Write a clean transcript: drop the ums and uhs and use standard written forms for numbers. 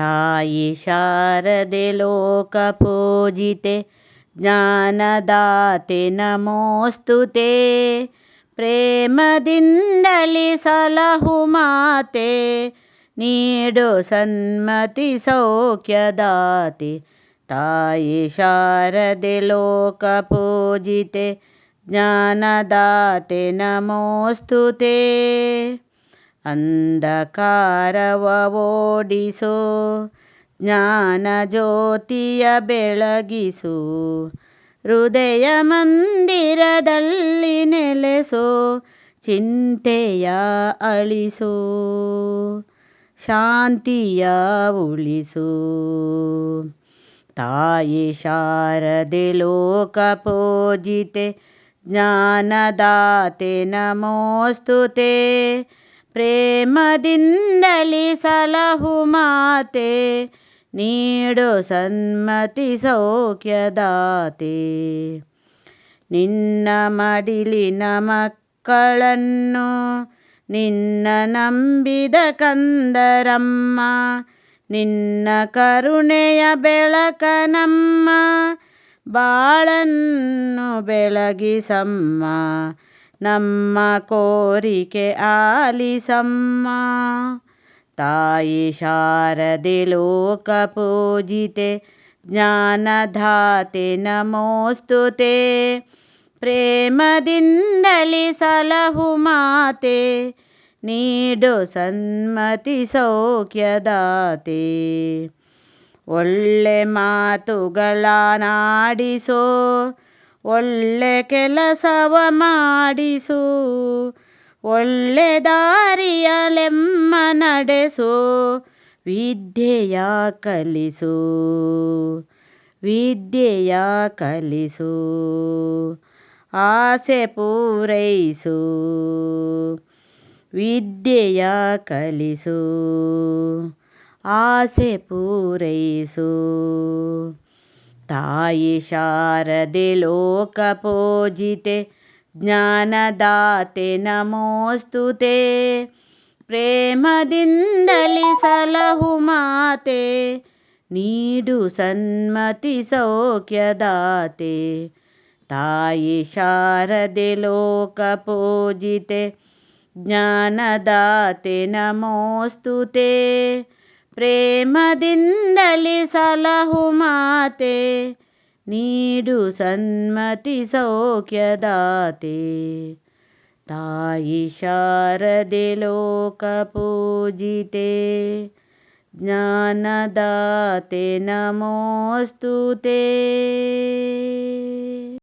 ತಾಯಿ ಶಾರದೆ ಲೋಕಪೂಜಿತೆ ಜ್ಞಾನದಾತೆ ನಮೋಸ್ತುತೆ. ಪ್ರೇಮದಿಂದಲಿ ಸಲಹು ಮಾತೆ ನೀಡು ಸನ್ಮತಿ ಸೌಖ್ಯದಾತೆ. ತಾಯಿ ಶಾರದೆ ಲೋಕಪೂಜಿತೆ ಜ್ಞಾನದಾತೆ ನಮೋಸ್ತುತೆ. ಅಂಧಕಾರವ ಓಡಿಸು ಜ್ಞಾನ ಜ್ಯೋತಿಯ ಬೆಳಗಿಸು. ಹೃದಯ ಮಂದಿರದಲ್ಲಿ ನೆಲೆಸು ಚಿಂತೆಯ ಅಳಿಸು. ಶಾಂತಿಯ ಉಳಿಸು. ತಾಯಿ ಶಾರದೆ ಲೋಕಪೂಜಿತೆ ಜ್ಞಾನದಾತೆ ನಮೋಸ್ತುತೆ. ಪ್ರೇಮದಿಂದಲಿ ಸಲಹು ಮಾತೆ ನೀಡು ಸನ್ಮತಿ ಸೌಖ್ಯದಾತೆ. ನಿನ್ನ ಮಡಿಲಿನ ಮಕ್ಕಳನ್ನು ನಿನ್ನ ನಂಬಿದ ಕಂದರಮ್ಮ. ನಿನ್ನ ಕರುಣೆಯ ಬೆಳಕ ನಮ್ಮ ಬಾಳನ್ನು ಬೆಳಗಿಸಮ್ಮ. ನಮ್ಮ ಕೋರಿಕೆ ಆಲಿಸಮ್ಮ. ತಾಯಿ ಶಾರದೆ ಲೋಕಪೂಜಿತೆ ಜ್ಞಾನದಾತೆ ನಮೋಸ್ತುತೆ. ಪ್ರೇಮದಿಂದಲಿ ಸಲಹು ಮಾತೆ ನೀಡು ಸನ್ಮತಿ ಸೌಖ್ಯದಾತೆ. ಒಳ್ಳೆ ಮಾತುಗಳನ್ನಾಡಿಸೋ ಒಳ್ಳೆ ಕೆಲಸವ ಮಾಡಿಸು. ಒಳ್ಳೆ ದಾರಿಯಲೆಮ್ಮ ನಡೆಸು. ವಿದ್ಯೆಯ ಕಲಿಸು. ವಿದ್ಯೆಯ ಕಲಿಸು. ಆಸೆ ಪೂರೈಸು. ವಿದ್ಯೆಯ ಕಲಿಸು. ಆಸೆ ಪೂರೈಸು. ತಾಯಿ ಶಾರದೆ ಲೋಕಪೂಜಿತೆ ಜ್ಞಾನದಾತೆ ನಮೋಸ್ತುತೆ. ಪ್ರೇಮದಿಂದಲಿ ಸಲಹು ಮಾತೆ ನೀಡು ಸನ್ಮತಿ ಸೌಖ್ಯದಾತೆ. ತಾಯಿ ಶಾರದೆ ಲೋಕಪೂಜಿತೆ ಜ್ಞಾನದಾತೆ ನಮೋಸ್ತುತೆ. ಪ್ರೇಮದಿಂದಲಿ ಸಲಹು ಮಾತೆ ನೀಡು ಸನ್ಮತಿ ಸೌಖ್ಯದಾತೆ. ತಾಯಿ ಶಾರದೆ ಲೋಕಪೂಜಿತೆ ಜ್ಞಾನದಾತೆ ನಮೋಸ್ತುತೆ.